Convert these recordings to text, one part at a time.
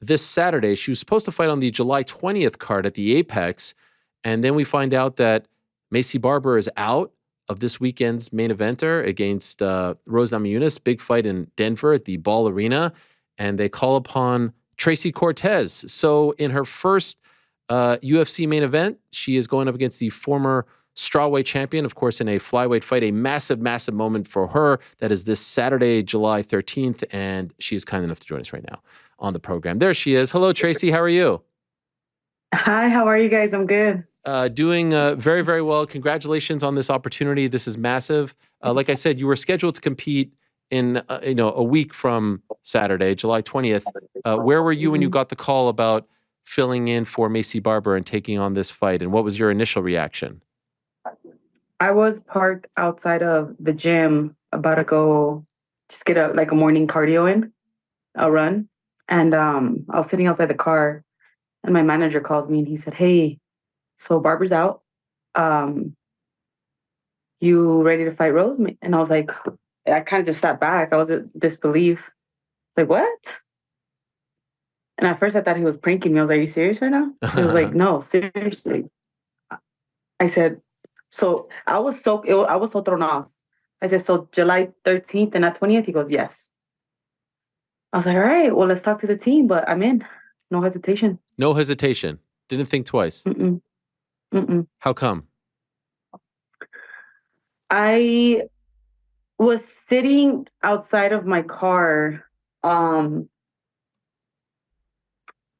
this Saturday. She was supposed to fight on the July 20th card at the Apex. And then we find out that Macy Barber is out of this weekend's main eventer against Rose Namajunas, big fight in Denver at the Ball Arena. And they call upon Tracy Cortez. So in her first UFC main event, she is going up against the former strawweight champion, of course, in a flyweight fight, a massive, massive moment for her. That is this Saturday, July 13th, and she is kind enough to join us right now on the program. There she is. Hello, Tracy. How are you? Hi, how are you guys? I'm good. Doing very, very well. Congratulations on this opportunity. This is massive. Like I said, you were scheduled to compete in a week from Saturday, July 20th. Where were you when you got the call about filling in for Macy Barber and taking on this fight? And what was your initial reaction? I was parked outside of the gym, about to go just get a morning cardio in, a run. And I was sitting outside the car, and my manager calls me and he said, "Hey, so Barber's out. You ready to fight Rose?" And I was like, I kind of just sat back. I was in disbelief. Like, what? And at first I thought he was pranking me. I was like, "Are you serious right now?" He was like, "No, seriously." I said, so I was so thrown off. I said, "So July 13th and not 20th?" He goes, "Yes." I was like, "All right, well, let's talk to the team, but I'm in. No hesitation." No hesitation. Didn't think twice. Mm-mm. Mm-mm. How come? I was sitting outside of my car,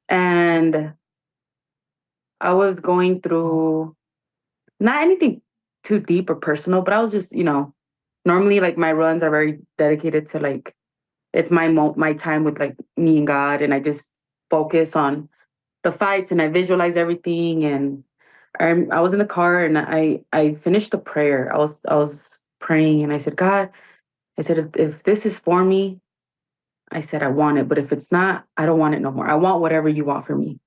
and I was going through not anything too deep or personal, but I was just, normally like my runs are very dedicated to like it's my time with like me and God, and I just focus on the fights and I visualize everything. And I was in the car and I finished the prayer. I was praying and I said, "God," I said, if this is for me, I said I want it, but if it's not, I don't want it no more. I want whatever you want for me.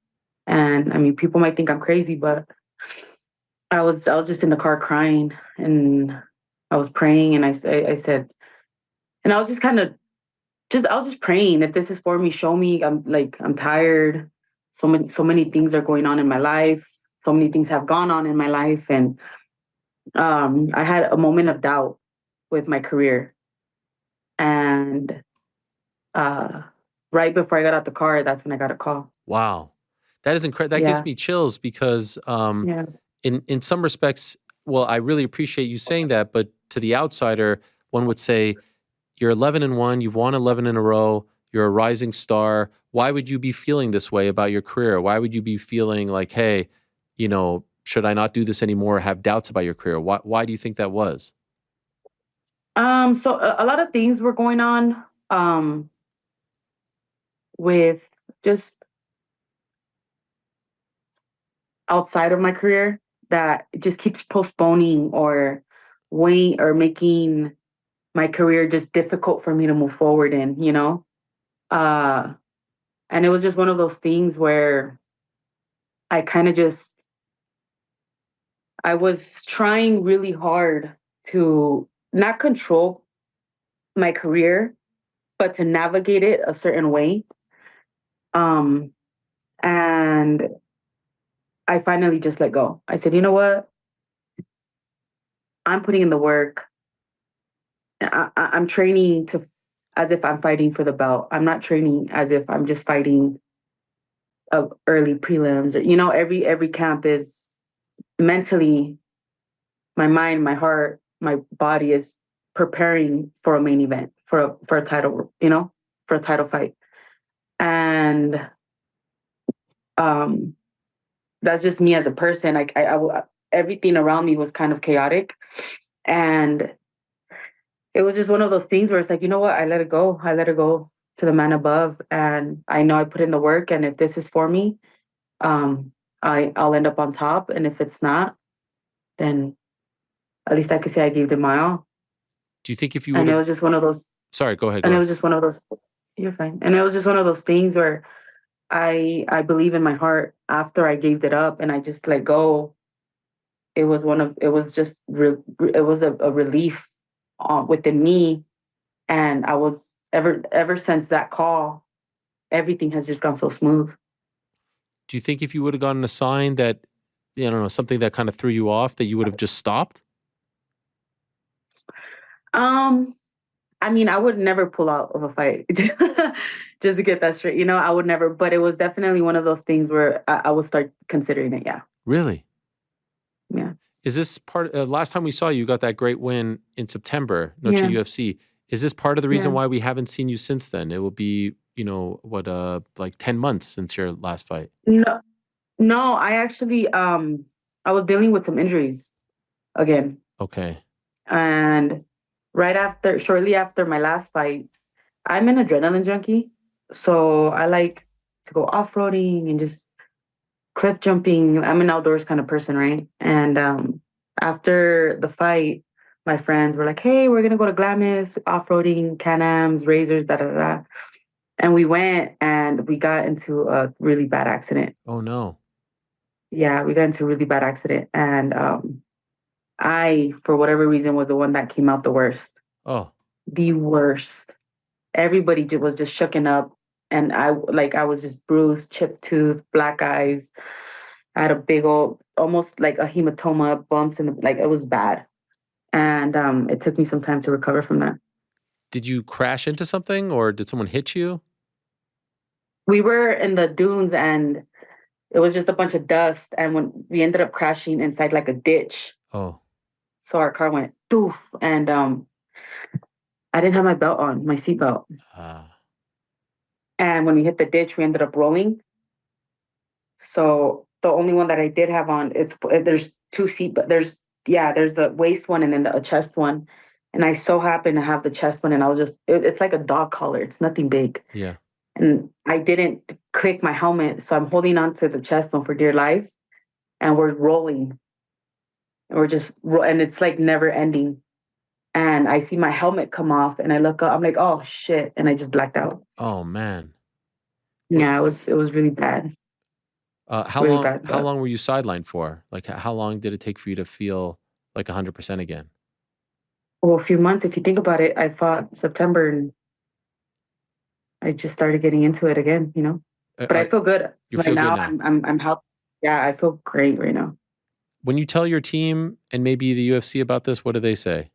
And I mean, people might think I'm crazy, but I was just in the car crying, and I was praying, and I said, and I was just kind of I was just praying, if this is for me, show me. I'm tired. So many things are going on in my life. So many things have gone on in my life, and I had a moment of doubt with my career, and right before I got out the car, that's when I got a call. Wow. That is incredible. That gives Yeah, me chills because yeah. in some respects, well, I really appreciate you saying that, but to the outsider, one would say you're 11-1, you've won 11 in a row, you're a rising star. Why would you be feeling this way about your career? Why would you be feeling like, hey, should I not do this anymore? Have doubts about your career? Why do you think that was? So a lot of things were going on with just outside of my career that just keeps postponing or wait or making my career just difficult for me to move forward in. Uh, and it was just one of those things where I kind of just, I was trying really hard to not control my career, but to navigate it a certain way. Um, and I finally just let go. I said, "You know what? I'm putting in the work. I'm training to as if I'm fighting for the belt. I'm not training as if I'm just fighting early prelims. Or, every camp is mentally, my mind, my heart, my body is preparing for a main event, for a title, for a title fight. And um, that's just me as a person. Like everything around me was kind of chaotic, and it was just one of those things where it's like, you know what? I let it go. I let it go to the man above, and I know I put in the work. And if this is for me, um, I'll end up on top. And if it's not, then at least I could say I gave it my all. Do you think if you would And it have, was just one of those. sorry, go ahead, go And it ahead. was just one of those. You're fine. And it was just one of those things where I believe in my heart. After I gave it up and I just let go, it was just it was a relief within me. And I was ever since that call, everything has just gone so smooth. Do you think if you would have gotten a sign that, I don't know, something that kind of threw you off, that you would have just stopped? Um, I mean, I would never pull out of a fight. Just to get that straight. I would never, but it was definitely one of those things where I would start considering it. Yeah. Really? Yeah. Is this part? Last time we saw you, you got that great win in September, Noche Yeah. UFC. Is this part of the reason Yeah. why we haven't seen you since then? It will be, like 10 months since your last fight. No, no, I actually, I was dealing with some injuries again. Okay. And shortly after my last fight, I'm an adrenaline junkie. So I like to go off-roading and just cliff jumping. I'm an outdoors kind of person, right? And after the fight, my friends were like, "Hey, we're gonna go to Glamis, off-roading, Can-Ams, Razors, da da da." And we went and we got into a really bad accident. Oh no. Yeah, we got into a really bad accident. And I, for whatever reason, was the one that came out the worst. Oh. The worst. Everybody was just shooken up. And I was just bruised, chipped tooth, black eyes. I had a big old, almost like a hematoma, bumps in it was bad. And it took me some time to recover from that. Did you crash into something or did someone hit you? We were in the dunes and it was just a bunch of dust. And when we ended up crashing inside like a ditch. Oh. So our car went doof. And I didn't have my belt on, my seatbelt. And when we hit the ditch, we ended up rolling. So the only one that I did have on, there's two seat, but there's the waist one and then the chest one. And I so happened to have the chest one, and I was it's like a dog collar. It's nothing big. Yeah. And I didn't click my helmet, so I'm holding on to the chest one for dear life, and we're rolling. And and it's like never ending. And I see my helmet come off, and I look up. I'm like, "Oh shit!" And I just blacked out. Oh man. Yeah, it was really bad. How Really long? bad. How long were you sidelined for? Like, how long did it take for you to feel like 100% again? Well, a few months. If you think about it, I fought September, and I just started getting into it again. But I feel good You right feel now. good now? I'm healthy. Yeah, I feel great right now. When you tell your team and maybe the UFC about this, what do they say?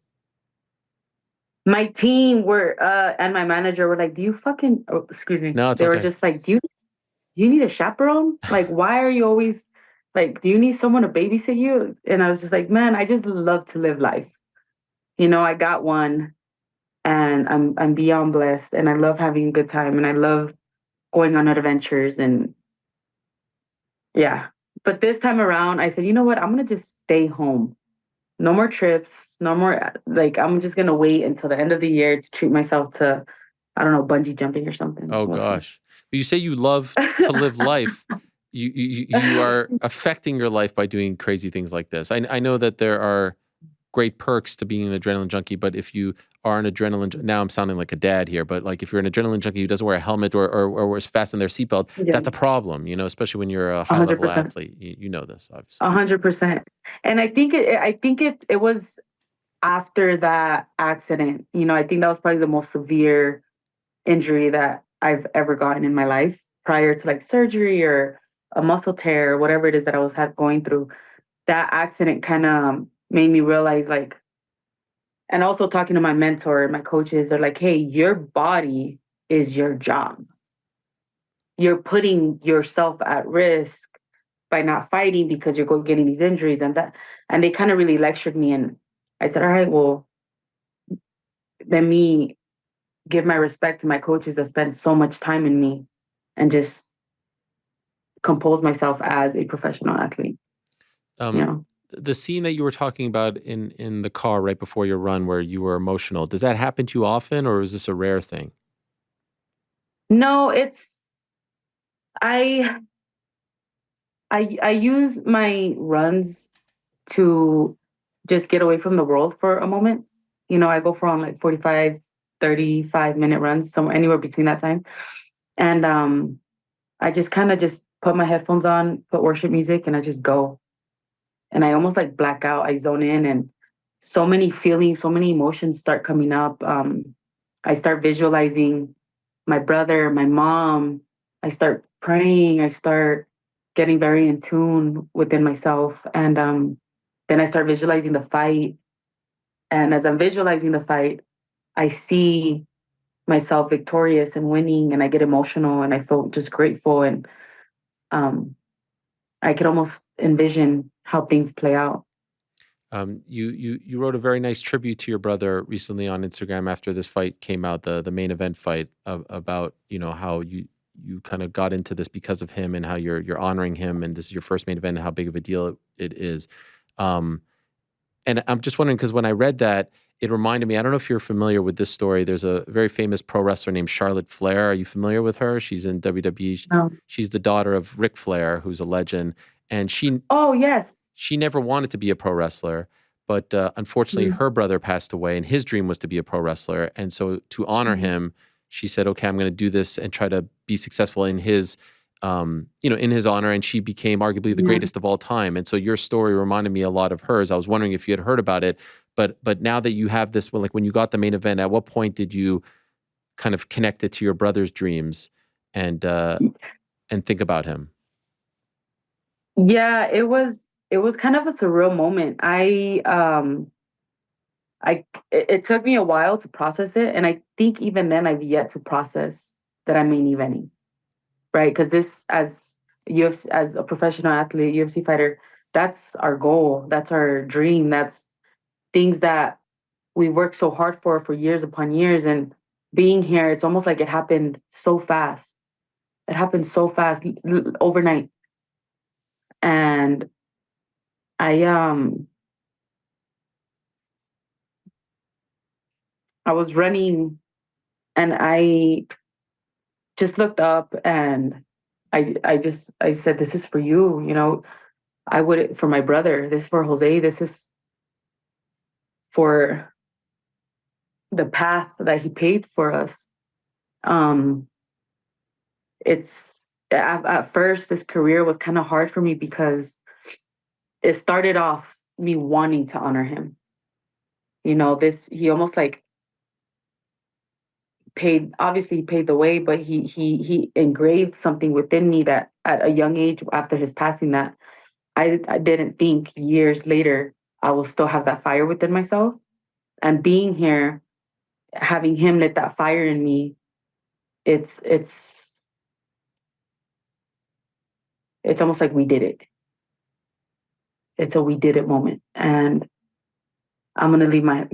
My team and my manager were like, "Do you fucking?" Oh, excuse me. No, it's They were okay. just like, "Do you need a chaperone? Like, why are you always like? Do you need someone to babysit you?" And I was just like, "Man, I just love to live life. I got one, and I'm beyond blessed, and I love having a good time, and I love going on adventures, and yeah." But this time around, I said, "You know what? I'm gonna just stay home. No more trips. No more. Like, I'm just gonna wait until the end of the year to treat myself to, I don't know, bungee jumping or something." Oh We'll see. gosh. But you say you love to live life. You are affecting your life by doing crazy things like this. I know that there are great perks to being an adrenaline junkie, but if you are an now I'm sounding like a dad here, but like if you're an adrenaline junkie who doesn't wear a helmet or wears fasten their seatbelt, Yeah. that's a problem, especially when you're a high level 100%. athlete. You know this, obviously. 100%. And I think it was after that accident. I think that was probably the most severe injury that I've ever gotten in my life prior to like surgery or a muscle tear or whatever it is that I was going through. That accident kind of made me realize, like, and also talking to my mentor and my coaches, they're like, "Hey, your body is your job. You're putting yourself at risk by not fighting because you're getting these injuries and that." And they kind of really lectured me. And I said, "All right, well, let me give my respect to my coaches that spent so much time in me and just compose myself as a professional athlete." The scene that you were talking about in the car right before your run where you were emotional, does that happen to you often or is this a rare thing? No, I I use my runs to just get away from the world for a moment. I go for on like 45, 35-minute runs, somewhere anywhere between that time. And I just kind of just put my headphones on, put worship music, and I just go. And I almost like black out. I zone in, and so many feelings, so many emotions start coming up. I start visualizing my brother, my mom, I start praying, I start getting very in tune within myself. And then I start visualizing the fight. And as I'm visualizing the fight, I see myself victorious and winning, and I get emotional and I feel just grateful. And um, I could almost envision how things play out. You wrote a very nice tribute to your brother recently on Instagram after this fight came out, the main event fight, about how you kind of got into this because of him and how you're honoring him, and this is your first main event and how big of a deal it is. Um, and I'm just wondering because when I read that, it reminded me. I don't know if you're familiar with this story. There's a very famous pro wrestler named Charlotte Flair. Are you familiar with her? She's in WWE. Um, She's the daughter of Ric Flair, who's a legend, and oh, yes. she never wanted to be a pro wrestler, but unfortunately, Mm, her brother passed away, and his dream was to be a pro wrestler. And so, to honor mm, him, she said, "Okay, I'm going to do this and try to be successful in his, in his honor." And she became arguably the yeah. greatest of all time. And so, your story reminded me a lot of hers. I was wondering if you had heard about it, but now that you have this, well, like when you got the main event, at what point did you kind of connect it to your brother's dreams and think about him? Yeah, it was kind of a surreal moment. It took me a while to process it, and I think even then I've yet to process that I'm main eventing, right? Because this, as UFC, as a professional athlete, UFC fighter, that's our goal, that's our dream, that's things that we worked so hard for years upon years. And being here, it's almost like it happened so fast. It happened so fast, overnight. And I I was running, and I just looked up, and I said, "This is for you." I would, for my brother. This is for Jose. This is for the path that he paved for us. Um, it's at first this career was kind of hard for me because it started off me wanting to honor him. This he almost like paid. Obviously, he paid the way, but he engraved something within me that at a young age after his passing that I didn't think years later I will still have that fire within myself. And being here, having him lit that fire in me, it's it's it's almost like we did it. It's a we did it moment. And I'm gonna leave my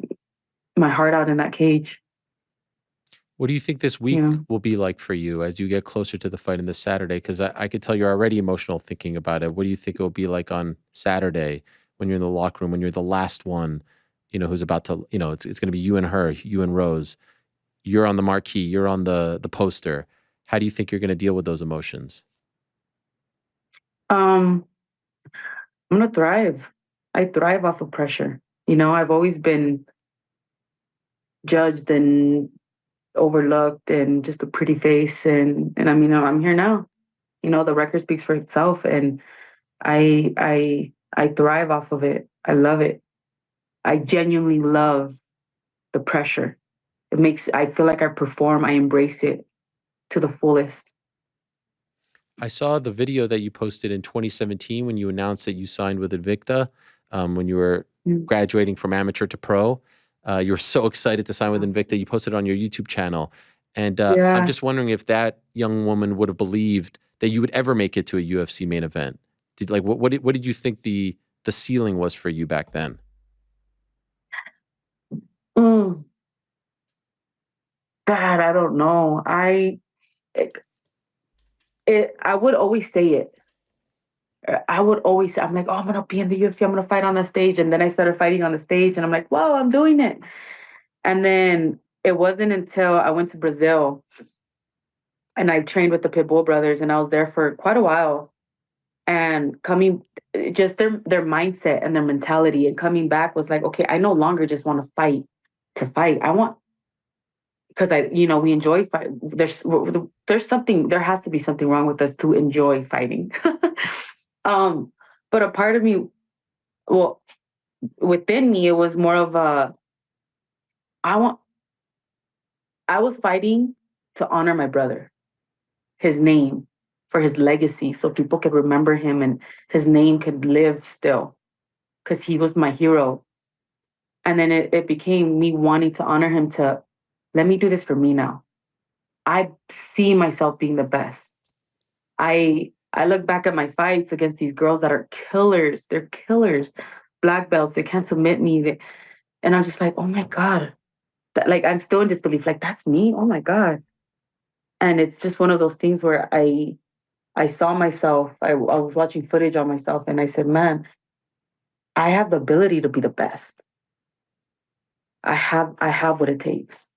heart out in that cage, What do you think this you week know. will be like for you as you get closer to the fight in this Saturday? Because I could tell you're already emotional thinking about it. What do you think it will be like on Saturday when you're in the locker room, when you're the last one, who's about to, it's going to be you and her, you and Rose. You're on the marquee, you're on the poster. How do you think you're going to deal with those emotions? Um, I'm gonna thrive. I thrive off of pressure. I've always been judged and overlooked and just a pretty face, and I mean, I'm here now. The record speaks for itself, and I thrive off of it. I love it. I genuinely love the pressure. I feel like I perform, I embrace it to the fullest. I saw the video that you posted in 2017 when you announced that you signed with Invicta, when you were Mm. graduating from amateur to pro. You were so excited to sign with Invicta. You posted it on your YouTube channel. And I'm Yeah. just wondering if that young woman would have believed that you would ever make it to a UFC main event. What did you think the ceiling was for you back then? Mm, God, I don't know. It, I would always say it. I would always say, I'm like, oh, I'm gonna be in the UFC. I'm gonna fight on the stage, and then I started fighting on the stage, and I'm like, whoa, I'm doing it. And then it wasn't until I went to Brazil and I trained with the Pitbull brothers, and I was there for quite a while. And coming, just their mindset and their mentality, and coming back was like, okay, I no longer just want to fight to fight. I want, because we enjoy fight. There's something, there has to be something wrong with us to enjoy fighting. um, but a part of me, well, within me, it was more of a, I want, I was fighting to honor my brother, his name, for his legacy, so people could remember him and his name could live still, because he was my hero. And then it became me wanting to honor him, to let me do this for me now. I see myself being the best. I look back at my fights against these girls that are killers. They're killers, black belts. They can't submit me. And I'm just like, oh my God. Like, I'm still in disbelief. Like, that's me? Oh my God. And it's just one of those things where I saw myself, I was watching footage on myself and I said, man, I have the ability to be the best. I have what it takes.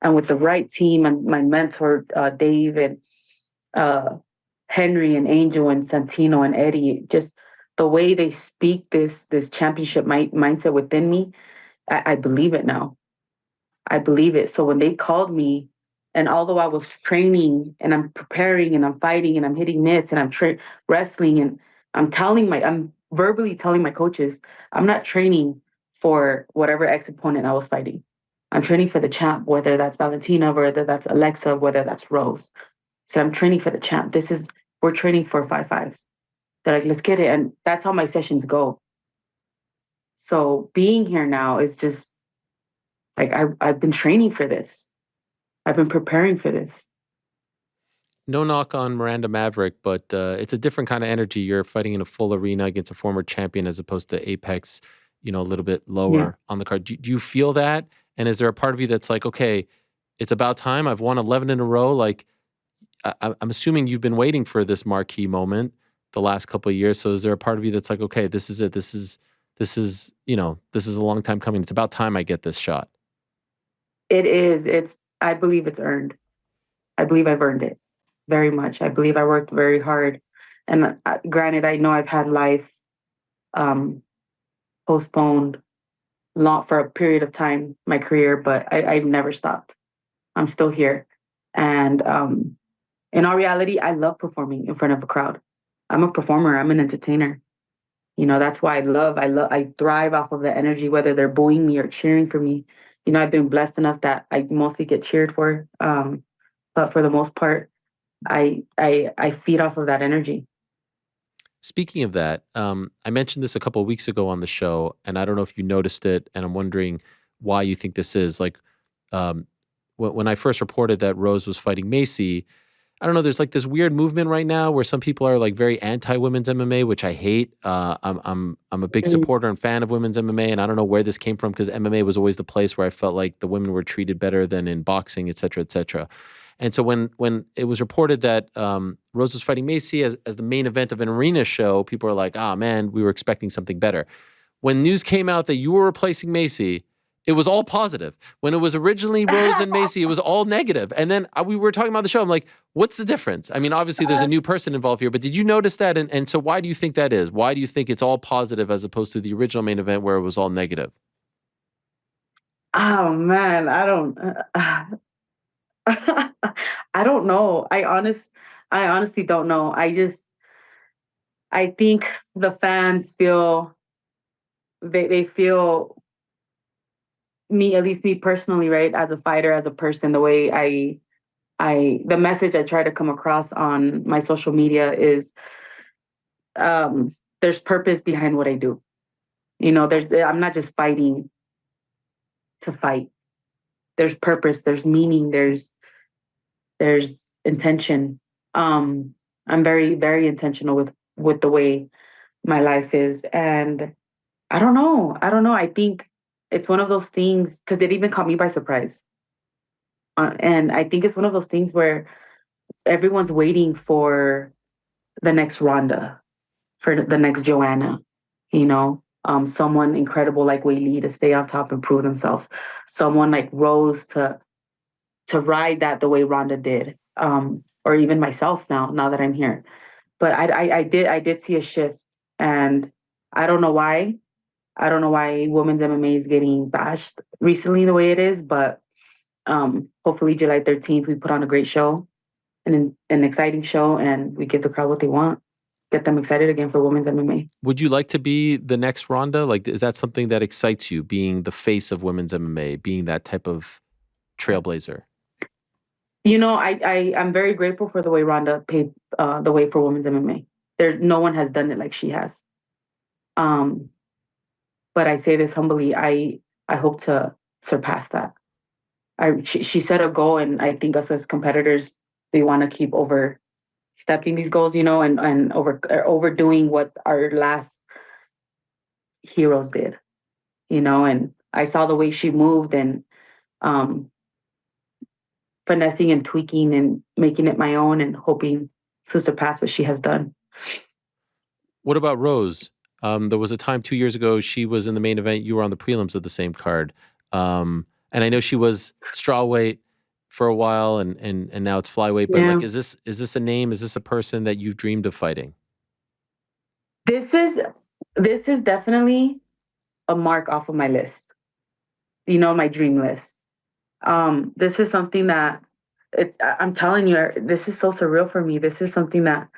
And with the right team and my mentor, Dave, and uh, Henry and Angel and Santino and Eddie, just the way they speak this championship mindset within me, I believe it now. I believe it. So when they called me, and although I was training and I'm preparing and I'm fighting and I'm hitting mitts and I'm wrestling, and I'm verbally telling my coaches, I'm not training for whatever ex opponent I was fighting. I'm training for the champ, whether that's Valentina, whether that's Alexa, whether that's Rose. So I'm training for the champ. We're training for 5-5s. They're like, let's get it. And that's how my sessions go. So being here now is just like, I've been training for this. I've been preparing for this. No knock on Miranda Maverick, but it's a different kind of energy. You're fighting in a full arena against a former champion as opposed to Apex, a little bit Yeah. lower on the card. Do you feel that? And is there a part of you that's like, okay, it's about time. I've won 11 in a row. Like, I'm assuming you've been waiting for this marquee moment the last couple of years. So is there a part of you that's like, okay, this is it. This is a long time coming. It's about time I get this shot. It is. I believe it's earned. I believe I've earned it very much. I believe I worked very hard. And granted, I know I've had life um, postponed long for a period of time, my career, but I've never stopped. I'm still here. And in all reality, I love performing in front of a crowd. I'm a performer. I'm an entertainer. That's why I thrive off of the energy, whether they're booing me or cheering for me. I've been blessed enough that I mostly get cheered for. But for the most part, I feed off of that energy. Speaking of that, I mentioned this a couple of weeks ago on the show, and I don't know if you noticed it, and I'm wondering why you think this is. Like, when I first reported that Rose was fighting Macy, I don't know. There's like this weird movement right now where some people are like very anti-women's MMA, which I hate. I'm a big Mm. supporter and fan of women's MMA, and I don't know where this came from because MMA was always the place where I felt like the women were treated better than in boxing, et cetera, et cetera. And so when it was reported that Rose was fighting Macy as the main event of an arena show, people are like, "Ah, man, we were expecting something better." When news came out that you were replacing Macy, it was all positive. When it was originally Rose and Macy, it was all negative. And then we were talking about the show. I'm like, what's the difference? I mean, obviously there's a new person involved here, but did you notice that? And so why do you think that is? Why do you think it's all positive as opposed to the original main event where it was all negative? Oh man, I don't. I don't know. I honestly don't know. I think the fans feel they feel me, at least me personally, right? As a fighter, as a person, the way the message I try to come across on my social media is there's purpose behind what I do. I'm not just fighting to fight. There's purpose, there's meaning, there's intention. I'm very, very intentional with the way my life is. And I don't know. I don't know. I think it's one of those things because it even caught me by surprise. And I think it's one of those things where everyone's waiting for the next Ronda, for the next Joanna, someone incredible like Wei Lee to stay on top and prove themselves, someone like Rose to ride that the way Ronda did, or even myself now that I'm here. But I did see a shift, and I don't know why. I don't know why women's MMA is getting bashed recently the way it is, but hopefully July 13th we put on a great show, an exciting show, and we give the crowd what they want. Get them excited again for women's MMA. Would you like to be the next Ronda? Like, is that something that excites you, being the face of women's MMA, being that type of trailblazer? I'm very grateful for the way Ronda paved the way for women's MMA. There's no one has done it like she has. Um, but I say this humbly. I hope to surpass that. She set a goal, and I think us as competitors, we want to keep overstepping these goals, and overdoing what our last heroes did, And I saw the way she moved and um, finessing and tweaking and making it my own, and hoping to surpass what she has done. What about Rose? There was a time 2 years ago she was in the main event. You were on the prelims of the same card, and I know she was strawweight for a while, and now it's flyweight. But Yeah, like, is this a name? Is this a person that you've dreamed of fighting? this is this is definitely a mark off of my list. My dream list. This is something that I'm telling you, this is so surreal for me. This is something that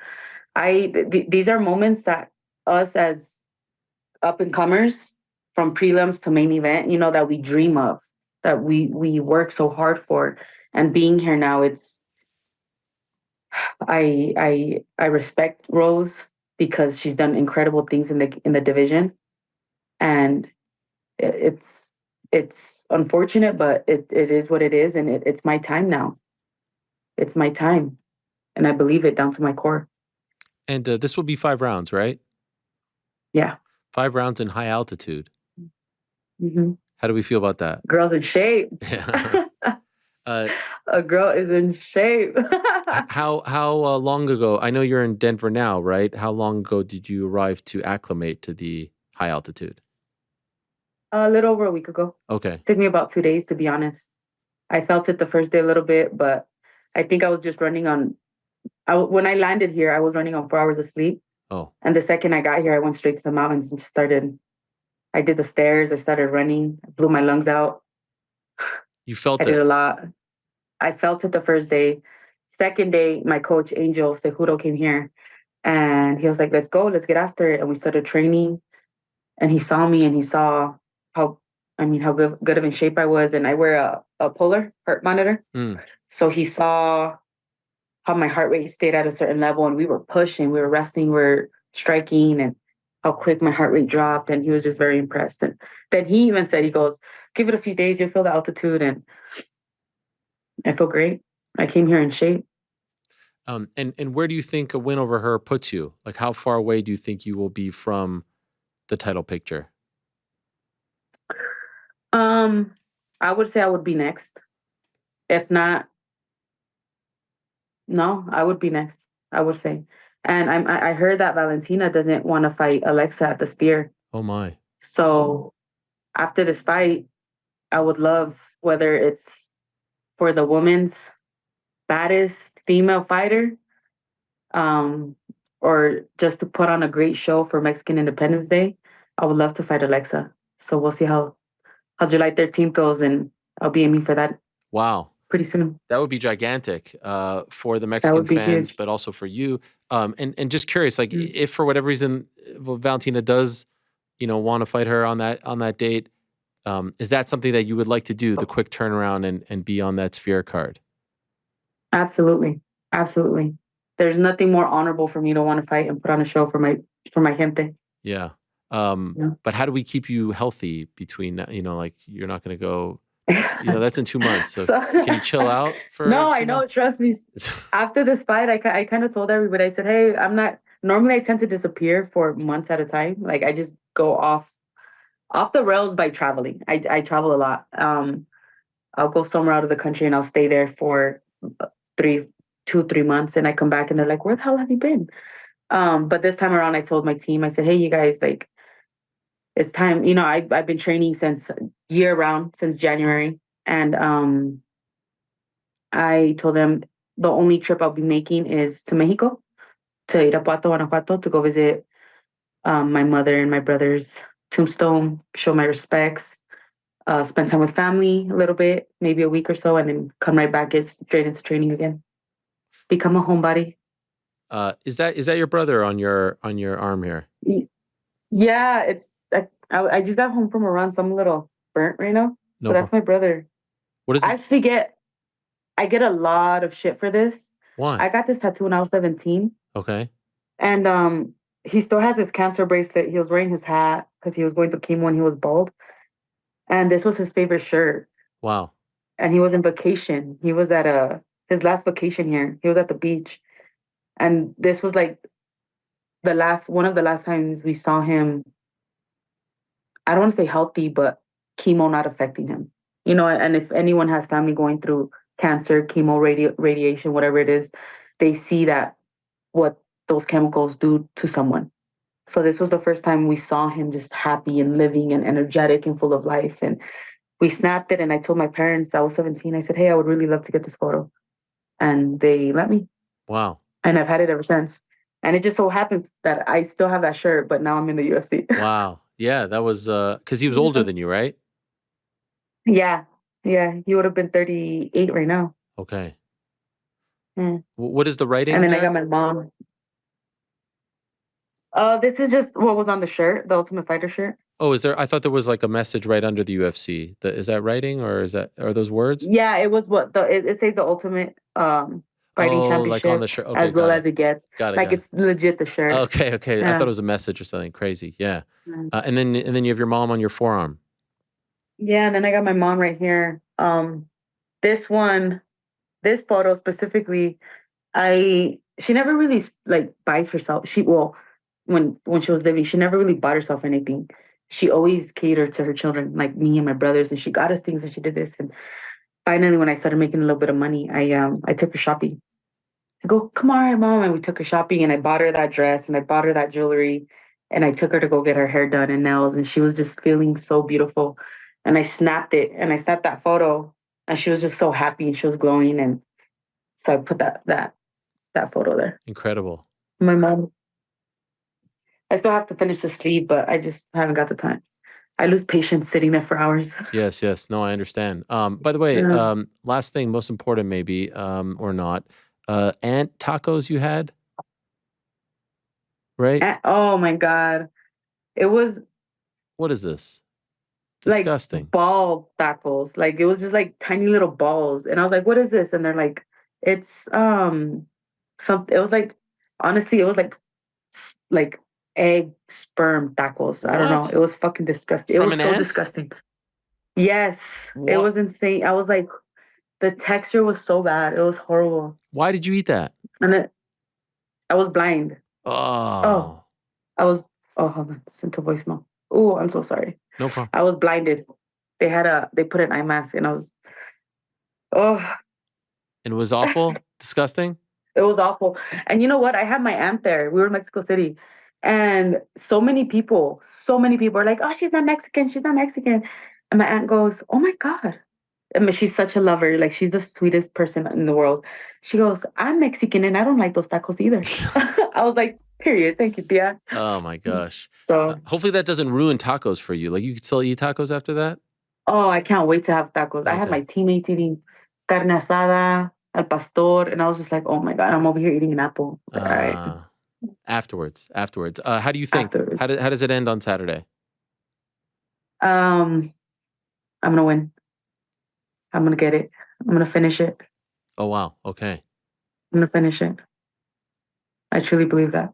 these are moments that us as up and comers, from prelims to main event, that we dream of, that we work so hard for. And being here now, I respect Rose because she's done incredible things in the division, and it's unfortunate, but it is what it is, and it's my time now. It's my time, and I believe it down to my core. And this will be 5 rounds, right? Yeah. 5 rounds in high altitude. Hmm. How do we feel about that? Girl's in shape. uh, A girl is in shape. how long ago? I know you're in Denver now, right? How long ago did you arrive to acclimate to the high altitude? A little over a week ago. Okay. Took me about 2 days, to be honest. I felt it the first day a little bit, but I think I was just running on. When I landed here, I was running on 4 hours of sleep. Oh, And the second I got here, I went straight to the mountains and just started. I did the stairs. I started running. I blew my lungs out. you I felt did it. a lot. I felt it the first day. Second day, my coach Angel Cejudo came here, and he was like, "Let's go. Let's get after it." And we started training. And he saw me, and he saw how how good of in shape I was. And I wear a Polar heart monitor, Mm. so he saw how my heart rate stayed at a certain level, and we were pushing, we were resting, we were striking, and how quick my heart rate dropped. And he was just very impressed. And then he even said, he goes, "Give it a few days, you'll feel the altitude." And I feel great. I came here in shape. And where do you think a win over her puts you? Like, how far away do you think you will be from the title picture? Um, I would say I would be next. If not, no, I would be next. I would say. And I heard that Valentina doesn't want to fight Alexa at the spear. Oh my. So after this fight, I would love, whether it's for the women's baddest female fighter, um, or just to put on a great show for Mexican Independence Day, I would love to fight Alexa. So we'll see how July 13th goes, and I'll be aiming for that Wow. pretty soon. That would be gigantic for the That Mexican would be fans, huge. but also for you. And just curious, like, Mm. if for whatever reason Valentina does, want to fight her on that date, is that something that you would like to do? The quick turnaround and be on that sphere card. Absolutely. Absolutely. There's nothing more honorable for me to want to fight and put on a show for my gente. Yeah. Yeah. But how do we keep you healthy between, like, you're not going to go, that's in 2 months. So can you chill out for No, I 2 months? know. Trust me. After this fight, I kind of told everybody. I said, "Hey, I'm not. Normally, I tend to disappear for months at a time. Like, I just go off the rails by traveling. I travel a lot. I'll go somewhere out of the country, and I'll stay there for 3 months, and I come back, and they're like, "Where the hell have you been?" But this time around, I told my team. I said, "Hey, you guys, like, it's time. I've been training since year round, since January, and I told them the only trip I'll be making is to Mexico, to Irapuato, Guanajuato, to go visit my mother and my brother's tombstone, show my respects, spend time with family a little bit, maybe a week or so, and then come right back, get straight into training again, become a homebody." Is that your brother on your arm here? Yeah, I just got home from a run, so I'm a little burnt right now. No But that's problem. my brother. What is I it? actually get I get a lot of shit for this. Why? I got this tattoo when I was 17, Okay. and he still has his cancer bracelet. He was wearing his hat because he was going through chemo and he was bald. And this was his favorite shirt. Wow. And he was in vacation. He was at his last vacation here. He was at the beach, and this was like the last one of the last times we saw him. I don't want to say healthy, but chemo not affecting him. You know, and if anyone has family going through cancer, chemo, radiation, whatever it is, they see that what those chemicals do to someone. So this was the first time we saw him just happy and living and energetic and full of life. And we snapped it. And I told my parents, I was 17, I said, hey, I would really love to get this photo. And they let me. Wow. And I've had it ever since. And it just so happens that I still have that shirt, but now I'm in the UFC. Wow. Yeah, that was because he was older than you, right? Yeah. Yeah. He would have been 38 right now. Okay. Mm. What is the writing And then there? I got my mom. This is just what was on the shirt, the Ultimate Fighter shirt. Oh, is there? I thought there was like a message right under the UFC. Is that writing or are those words? Yeah, it was what it says the Ultimate Fighting Oh, like on Championship the shirt. Okay, as low got as it. it gets. Got it. Like Got it. it's legit the shirt. Okay, okay. I thought Yeah. it was a message or something crazy. Yeah. Mm. And then you have your mom on your forearm. Yeah, and then I got my mom right here. This one, this photo specifically, she never really like buys herself. When she was living, she never really bought herself anything. She always catered to her children, like me and my brothers, and she got us things and she did this. And finally, when I started making a little bit of money, I took her shopping. I go, come on, mom, and we took her shopping, and I bought her that dress, and I bought her that jewelry, and I took her to go get her hair done and nails, and she was just feeling so beautiful. And I snapped it, and I snapped that photo, and she was just so happy, and she was glowing, and so I put that photo there. Incredible. My mom. I still have to finish the sleeve, but I just haven't got the time. I lose patience sitting there for hours. Yes, yes. No, I understand. By the way, Yeah. last thing, most important maybe, or not, ant tacos you had, right? Oh my God. It was What is this? like Disgusting. ball tacos. Like it was just like tiny little balls. And I was like, what is this? And they're like, it's something. It was like, honestly, it was like egg sperm tacos. I don't know. What? It was fucking disgusting. It From was an so ant? disgusting. Yes. It What? was insane. I was like, the texture was so bad. It was horrible. Why did you eat that? And I was blind. Oh, Oh, I was. Oh, hold on. Sent to voicemail. Oh, I'm so sorry. no problem. I was blinded. They put an eye mask, and I was. Oh, And it was awful, disgusting. it was awful. And you know what? I had my aunt there. We were in Mexico City, and so many people are like, "Oh, she's not Mexican. She's not Mexican." And my aunt goes, "Oh my God." I mean, she's such a lover. Like she's the sweetest person in the world. She goes, "I'm Mexican, and I don't like those tacos either." I was like, "Period. Thank you, Tia." Oh my gosh. So, Hopefully that doesn't ruin tacos for you. Like you could still eat tacos after that. oh, I can't wait to have tacos. I had Okay. my teammates eating carne asada, al pastor, and I was just like, "Oh my God, I'm over here eating an apple." I was like, all right. Afterwards. How do you think? Afterwards. How does it end on Saturday? I'm gonna win. I'm gonna get it. I'm gonna finish it. Oh wow. Okay. I'm gonna finish it. I truly believe that.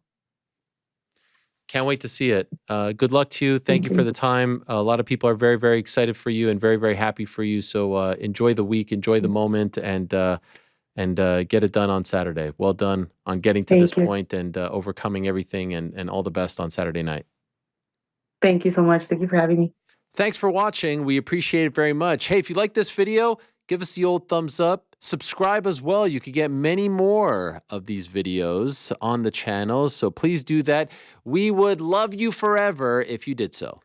Can't wait to see it. Good luck to you. Thank you for the time. A lot of people are very, very excited for you and very, very happy for you. So enjoy the week, enjoy the moment, and get it done on Saturday. Well done on getting to this point and overcoming everything, and all the best on Saturday night. Thank you so much. Thank you for having me. Thanks for watching. We appreciate it very much. Hey, if you like this video, give us the old thumbs up. Subscribe as well. You could get many more of these videos on the channel. So please do that. We would love you forever if you did so.